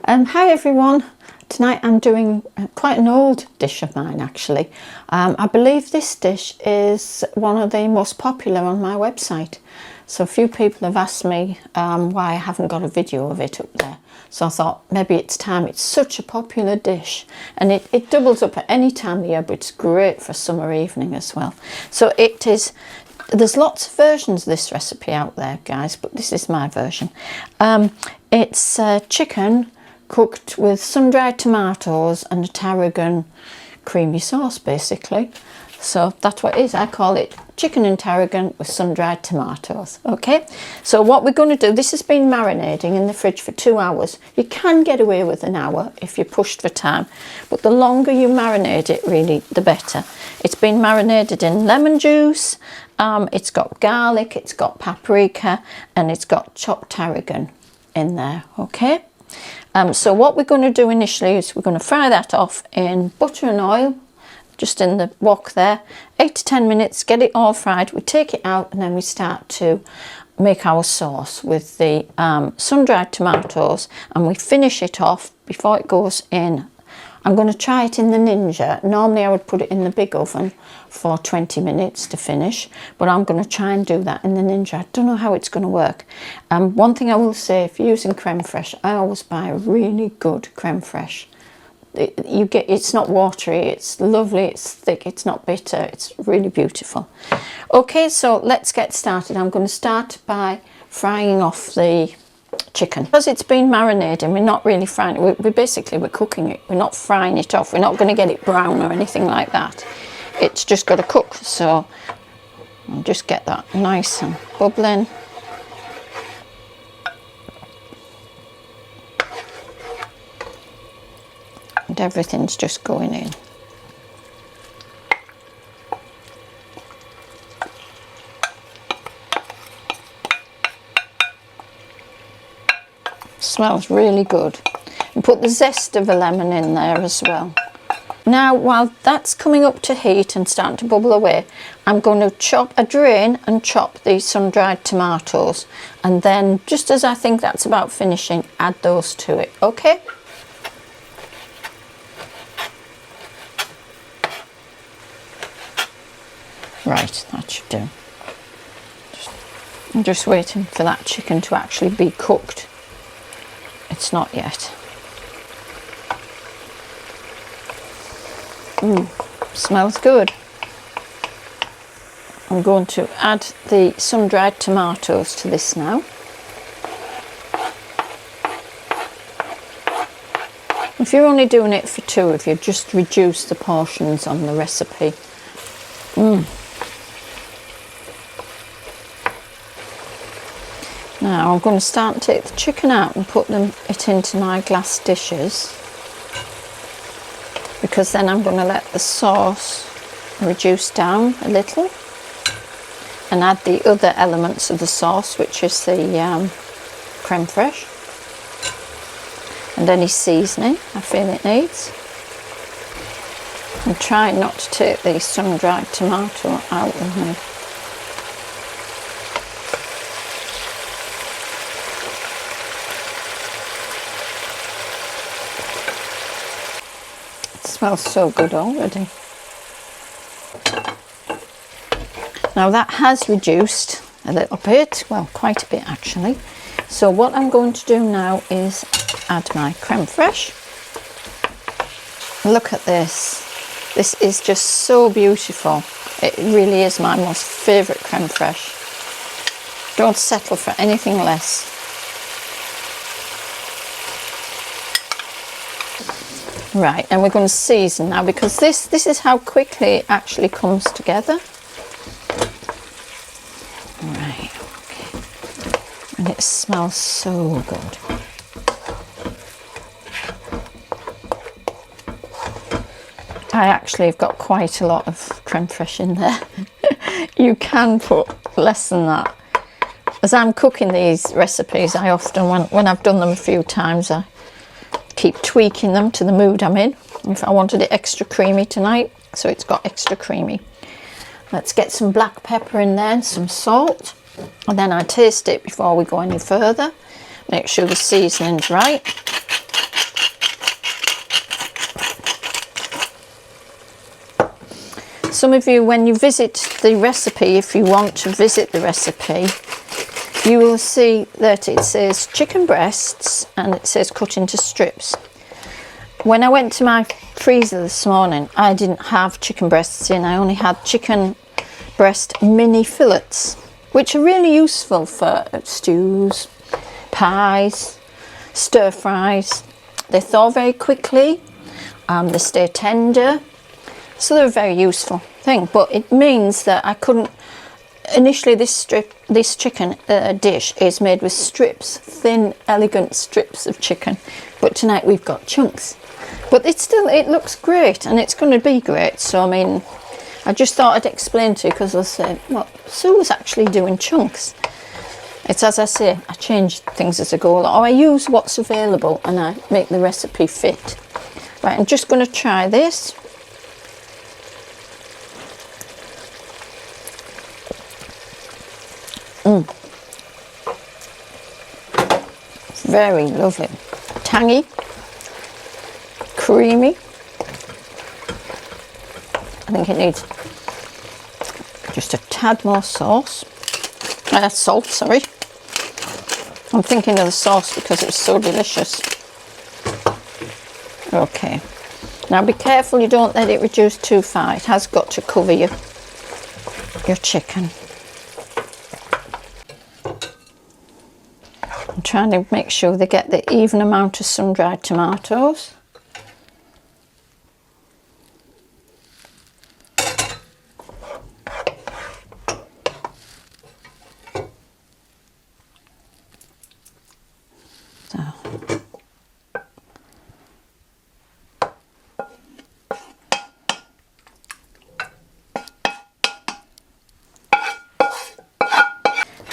Hi everyone. Tonight I'm doing quite an old dish of mine actually. I believe this dish is one of the most popular on my website. So a few people have asked me why I haven't got a video of it up there. So I thought maybe it's time. It's such a popular dish and it doubles up at any time of year, but it's great for summer evening as well. So it is. There's lots of versions of this recipe out there, guys, but this is my version. It's chicken cooked with sun-dried tomatoes and a tarragon creamy sauce, basically. So that's what it is. I call it chicken and tarragon with sun-dried tomatoes. Okay, so what we're going to do, this has been marinating in the fridge for 2 hours. You can get away with an hour if you're pushed for time, but the longer you marinate it, really, the better. It's been marinated in lemon juice, it's got garlic, it's got paprika, and it's got chopped tarragon in there. Okay, so what we're going to do initially is we're going to fry that off in butter and oil, just in the wok there, 8 to 10 minutes, get it all fried. We take it out and then we start to make our sauce with the sun-dried tomatoes, and we finish it off before it goes in. I'm going to try it in the Ninja. Normally I would put it in the big oven for 20 minutes to finish, but I'm going to try and do that in the Ninja. I don't know how it's going to work. One thing I will say, if you're using creme fraiche, I always buy a really good creme fraiche. It's not watery, it's lovely, it's thick, it's not bitter, it's really beautiful. Okay, so let's get started. I'm going to start by frying off the chicken. Because it's been marinated, we're not really frying it, we're cooking it, we're not frying it off, we're not going to get it brown or anything like that. It's just got to cook, so I'll just get that nice and bubbling. And everything's just going in. Smells really good. And put the zest of a lemon in there as well. Now, while that's coming up to heat and starting to bubble away, I'm going to drain and chop the sun-dried tomatoes, and then just as I think that's about finishing, add those to it. Okay? Right, that should do. I'm just waiting for that chicken to actually be cooked. It's not yet. Smells good. I'm going to add the sun-dried tomatoes to this now. If you're only doing it for 2 of you, just reduce the portions on the recipe. Now I'm going to start to take the chicken out and put it into my glass dishes, because then I'm going to let the sauce reduce down a little and add the other elements of the sauce, which is the creme fraiche and any seasoning I feel it needs. And try not to take the sun-dried tomato out of me. Smells so good already. Now that has reduced a little bit, well, quite a bit actually. So what I'm going to do now is add my creme fraiche. Look at this. This is just so beautiful. It really is my most favourite creme fraiche. Don't settle for anything less. Right, and we're going to season now, because this is how quickly it actually comes together. Right, okay. And it smells so good. I actually have got quite a lot of creme fraiche in there. You can put less than that. As I'm cooking these recipes, I often, when I've done them a few times, I keep tweaking them to the mood I'm in. If I wanted it extra creamy tonight, so it's got extra creamy. Let's get some black pepper in there and some salt, and then I taste it before we go any further. Make sure the seasoning's right. Some of you, when you visit the recipe, if you want to visit the recipe, you will see that it says chicken breasts and it says cut into strips. When I went to my freezer this morning, I didn't have chicken breasts in. I only had chicken breast mini fillets, which are really useful for stews, pies, stir fries. They thaw very quickly, they stay tender, so they're a very useful thing. But it means that I couldn't. Initially, this chicken dish is made with strips, thin, elegant strips of chicken. But tonight we've got chunks. But it looks great, and it's going to be great. So I mean, I just thought I'd explain to you, because I said, well, Sue was actually doing chunks. It's as I say, I change things as I go along, or I use what's available and I make the recipe fit. Right, I'm just going to try this. Very lovely. Tangy. Creamy. I think it needs just a tad more sauce. Salt, sorry. I'm thinking of the sauce because it's so delicious. Okay. Now be careful you don't let it reduce too far. It has got to cover your chicken. I'm trying to make sure they get the even amount of sun-dried tomatoes.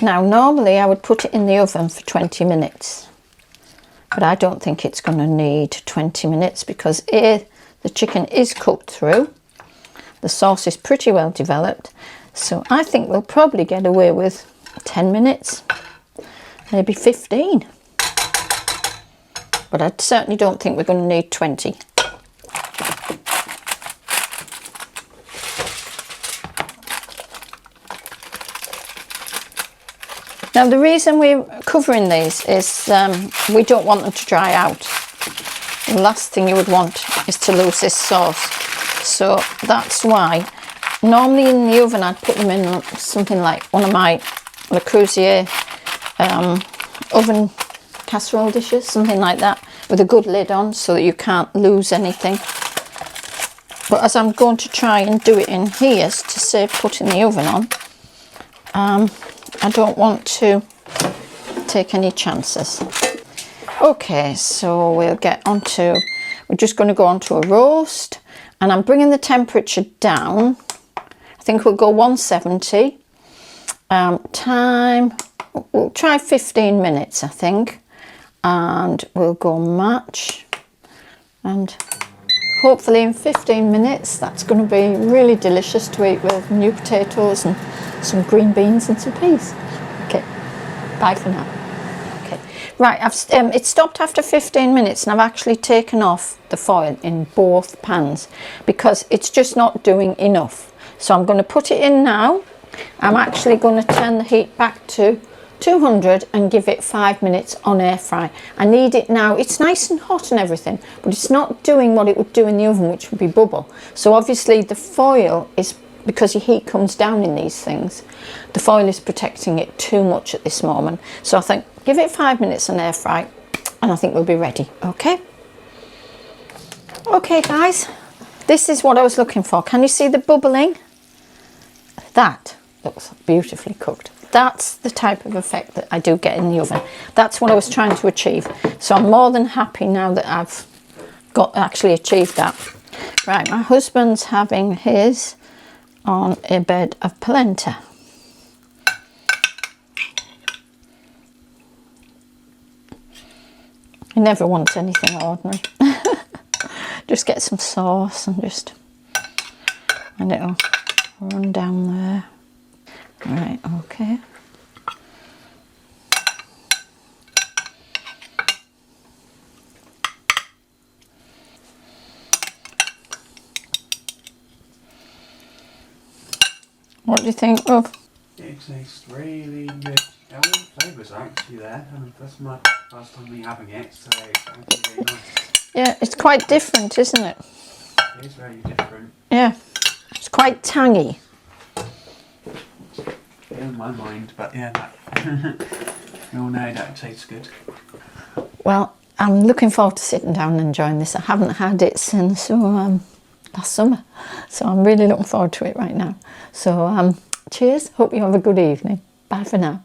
Now normally I would put it in the oven for 20 minutes, but I don't think it's going to need 20 minutes because the chicken is cooked through, the sauce is pretty well developed, so I think we'll probably get away with 10 minutes, maybe 15, but I certainly don't think we're going to need 20. Now the reason we're covering these is we don't want them to dry out. The last thing you would want is to lose this sauce. So that's why normally in the oven I'd put them in something like one of my Le Creuset oven casserole dishes, something like that, with a good lid on so that you can't lose anything. But as I'm going to try and do it in here to save putting the oven on, I don't want to take any chances. Okay, so we're just going to go on to a roast, and I'm bringing the temperature down. I think we'll go 170. Time, we'll try 15 minutes, I think, and we'll go match, and hopefully in 15 minutes that's going to be really delicious to eat with new potatoes and some green beans and some peas. Okay, bye for now. Okay, right, it stopped after 15 minutes and I've actually taken off the foil in both pans because it's just not doing enough. So I'm going to put it in now. I'm actually going to turn the heat back to 200 and give it 5 minutes on air fry. I need it now. It's nice and hot and everything, but it's not doing what it would do in the oven, which would be bubble. So obviously the foil is, because your heat comes down in these things, the foil is protecting it too much at this moment. So I think give it 5 minutes on air fry and I think we'll be ready. Okay guys, this is what I was looking for. Can you see the bubbling? That looks beautifully cooked. That's the type of effect that I do get in the oven. That's what I was trying to achieve. So I'm more than happy now that I've actually achieved that. Right, my husband's having his on a bed of polenta. He never wants anything ordinary. Just get some sauce and it'll run down there. Right, okay. What do you think, love? It tastes really good. All the flavours are actually there. And that's my first time me having it, so it's actually really nice. Yeah, it's quite different, isn't it? It is very different. Yeah, it's quite tangy. In my mind, but yeah, that we all know that tastes good. Well, I'm looking forward to sitting down and enjoying this. I haven't had it since last summer, so I'm really looking forward to it right now. So cheers, hope you have a good evening. Bye for now.